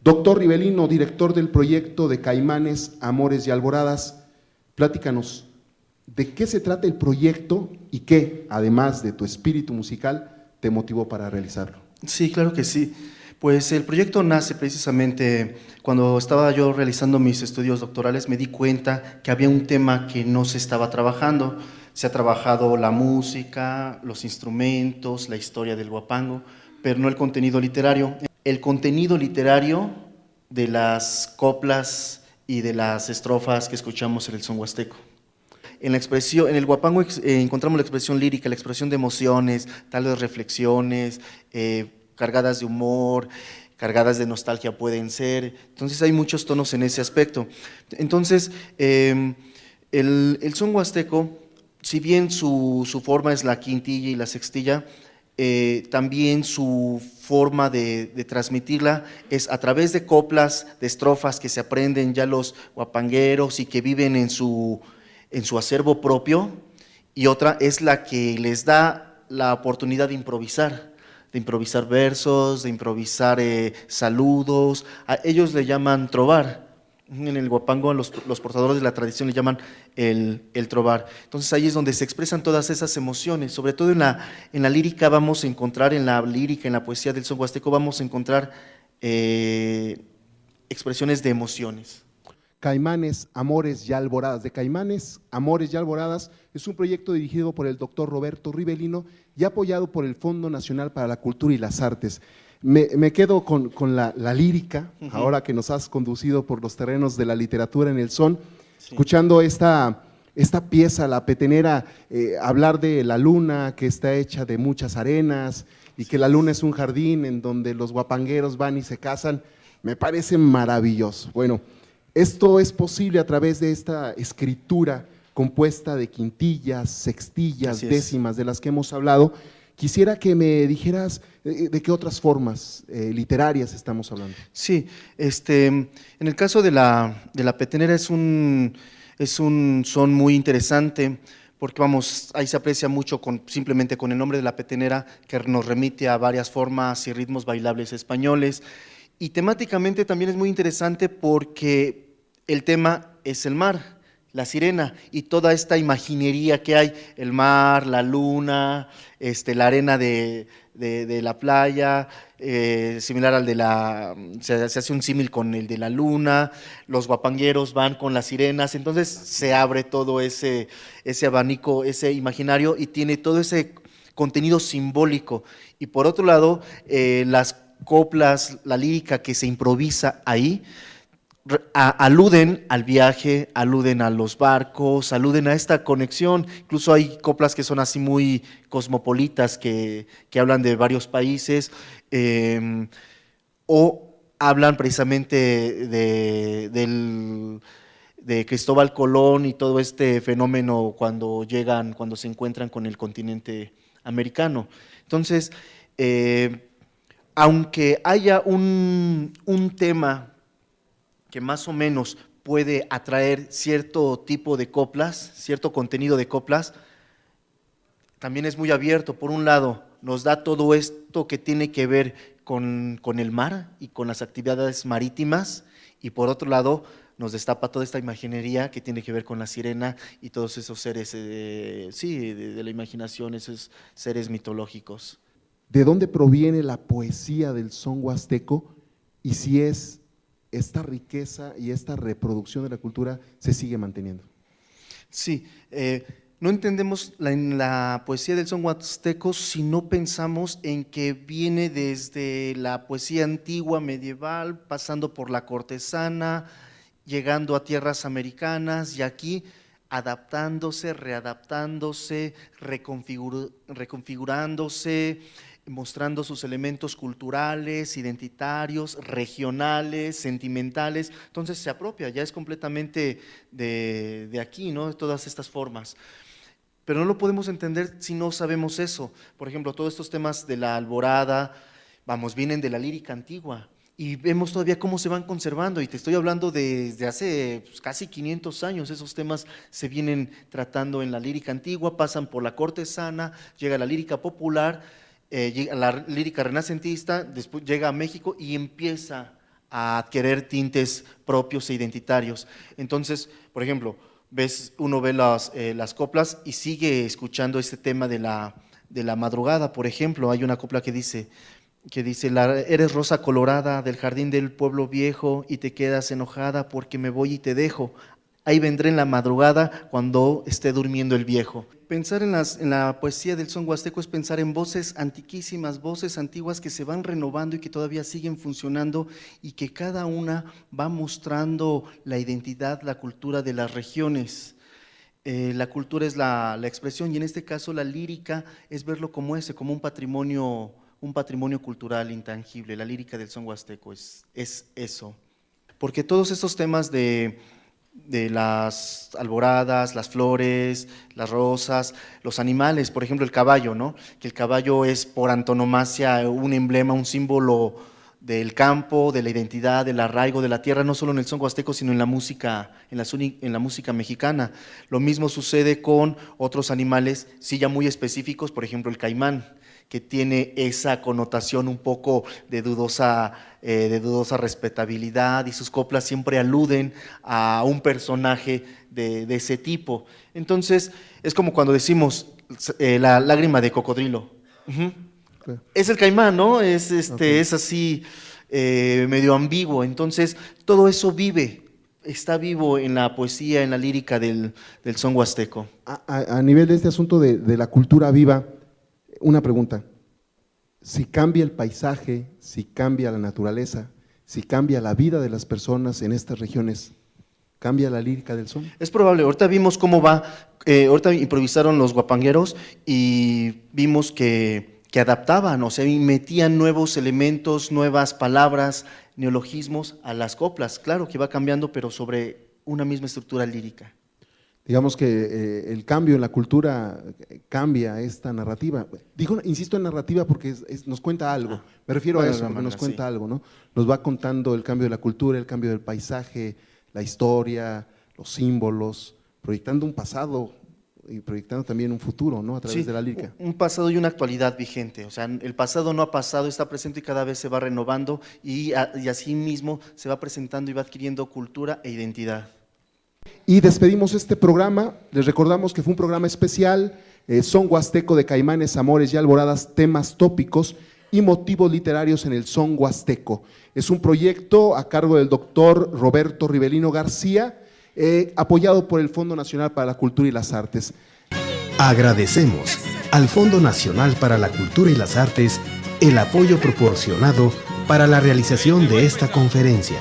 Doctor Ribelino, director del proyecto de Caimanes, Amores y Alboradas, platícanos, ¿de qué se trata el proyecto y qué, además de tu espíritu musical, te motivó para realizarlo? Sí, claro que sí. Pues el proyecto nace precisamente cuando estaba yo realizando mis estudios doctorales, me di cuenta que había un tema que no se estaba trabajando. Se ha trabajado la música, los instrumentos, la historia del huapango, pero no el contenido literario. El contenido literario de las coplas y de las estrofas que escuchamos en el son huasteco. En la expresión, en el huapango encontramos la expresión lírica, la expresión de emociones, tales reflexiones, cargadas de humor, cargadas de nostalgia pueden ser. Entonces hay muchos tonos en ese aspecto. Entonces, el son huasteco, si bien su forma es la quintilla y la sextilla, también su forma de transmitirla es a través de coplas, de estrofas que se aprenden ya los huapangueros y que viven en su acervo propio, y otra es la que les da la oportunidad de improvisar versos, de improvisar saludos. A ellos le llaman trovar. En el huapango los portadores de la tradición le llaman el trovar. Entonces ahí es donde se expresan todas esas emociones, sobre todo en la lírica vamos a encontrar, en la lírica, en la poesía del son huasteco vamos a encontrar expresiones de emociones. Caimanes, Amores y Alboradas. De Caimanes, Amores y Alboradas es un proyecto dirigido por el doctor Roberto Ribelino y apoyado por el Fondo Nacional para la Cultura y las Artes. Me quedo con la lírica, ahora que nos has conducido por los terrenos de la literatura en el son, sí. Escuchando esta pieza, La Petenera, hablar de la luna que está hecha de muchas arenas y que la luna es un jardín en donde los guapangueros van y se casan, me parece maravilloso. Bueno, esto es posible a través de esta escritura compuesta de quintillas, sextillas, décimas, de las que hemos hablado. Quisiera que me dijeras de qué otras formas literarias estamos hablando. Sí, en el caso de la petenera es un son muy interesante, porque vamos, ahí se aprecia mucho simplemente con el nombre de la petenera, que nos remite a varias formas y ritmos bailables españoles, y temáticamente también es muy interesante porque el tema es el mar, la sirena y toda esta imaginería que hay, el mar, la luna, la arena de la playa, similar al se hace un símil con el de la luna, los guapangueros van con las sirenas, entonces se abre todo ese abanico, ese imaginario y tiene todo ese contenido simbólico. Y por otro lado, las coplas, la lírica que se improvisa ahí, aluden al viaje, aluden a los barcos, aluden a esta conexión. Incluso hay coplas que son así muy cosmopolitas, que hablan de varios países, o hablan precisamente de Cristóbal Colón y todo este fenómeno cuando se encuentran con el continente americano. Entonces, aunque haya un tema que más o menos puede atraer cierto tipo de coplas, cierto contenido de coplas, también es muy abierto. Por un lado, nos da todo esto que tiene que ver con el mar y con las actividades marítimas, y por otro lado, nos destapa toda esta imaginería que tiene que ver con la sirena y todos esos seres, de la imaginación, esos seres mitológicos. ¿De dónde proviene la poesía del son huasteco y si esta riqueza y esta reproducción de la cultura se sigue manteniendo? Sí, no entendemos la poesía del son huasteco si no pensamos en que viene desde la poesía antigua, medieval, pasando por la cortesana, llegando a tierras americanas y aquí adaptándose, readaptándose, reconfigurándose, mostrando sus elementos culturales, identitarios, regionales, sentimentales. Entonces se apropia, ya es completamente de aquí, ¿no? De todas estas formas. Pero no lo podemos entender si no sabemos eso. Por ejemplo, todos estos temas de la alborada, vienen de la lírica antigua y vemos todavía cómo se van conservando, y te estoy hablando desde hace casi 500 años, esos temas se vienen tratando en la lírica antigua, pasan por la cortesana, llega la lírica popular, llega la lírica renacentista, después llega a México y empieza a adquirir tintes propios e identitarios. Entonces, por ejemplo, uno ve las coplas y sigue escuchando este tema de la madrugada. Por ejemplo, hay una copla que dice, eres rosa colorada del jardín del pueblo viejo y te quedas enojada porque me voy y te dejo. Ahí vendré en la madrugada cuando esté durmiendo el viejo. Pensar en la poesía del son huasteco es pensar en voces antiquísimas, voces antiguas que se van renovando y que todavía siguen funcionando y que cada una va mostrando la identidad, la cultura de las regiones. La cultura es la expresión y en este caso la lírica es verlo como como un patrimonio cultural intangible. La lírica del son huasteco es eso. Porque todos estos temas de las alboradas, las flores, las rosas, los animales, por ejemplo el caballo, ¿no? Que el caballo es por antonomasia un emblema, un símbolo del campo, de la identidad, del arraigo de la tierra, no solo en el son huasteco, sino en la música, en la música mexicana. Lo mismo sucede con otros animales, sí ya muy específicos, por ejemplo el caimán, que tiene esa connotación un poco de dudosa respetabilidad y sus coplas siempre aluden a un personaje de ese tipo. Entonces, es como cuando decimos la lágrima de cocodrilo. Uh-huh. Okay. Es el caimán, ¿no? Okay. Es así medio ambiguo. Entonces, todo eso está vivo en la poesía, en la lírica del son huasteco. A nivel de este asunto de la cultura viva, una pregunta, si cambia el paisaje, si cambia la naturaleza, si cambia la vida de las personas en estas regiones, ¿cambia la lírica del son? Es probable, ahorita vimos cómo va, ahorita improvisaron los guapangueros y vimos que adaptaban, o sea, y metían nuevos elementos, nuevas palabras, neologismos a las coplas, claro que va cambiando, pero sobre una misma estructura lírica. Digamos que el cambio en la cultura cambia esta narrativa. Insisto en narrativa porque nos cuenta algo, me refiero a eso, porque nos cuenta algo, ¿no? Nos va contando el cambio de la cultura, el cambio del paisaje, la historia, los símbolos, proyectando un pasado y proyectando también un futuro, ¿no? A través de la lírica. Un pasado y una actualidad vigente, o sea, el pasado no ha pasado, está presente y cada vez se va renovando y así mismo se va presentando y va adquiriendo cultura e identidad. Y despedimos este programa, les recordamos que fue un programa especial, son huasteco de Caimanes, Amores y Alboradas, temas tópicos y motivos literarios en el son huasteco. Es un proyecto a cargo del doctor Roberto Rivelino García, apoyado por el Fondo Nacional para la Cultura y las Artes. Agradecemos al Fondo Nacional para la Cultura y las Artes el apoyo proporcionado para la realización de esta conferencia.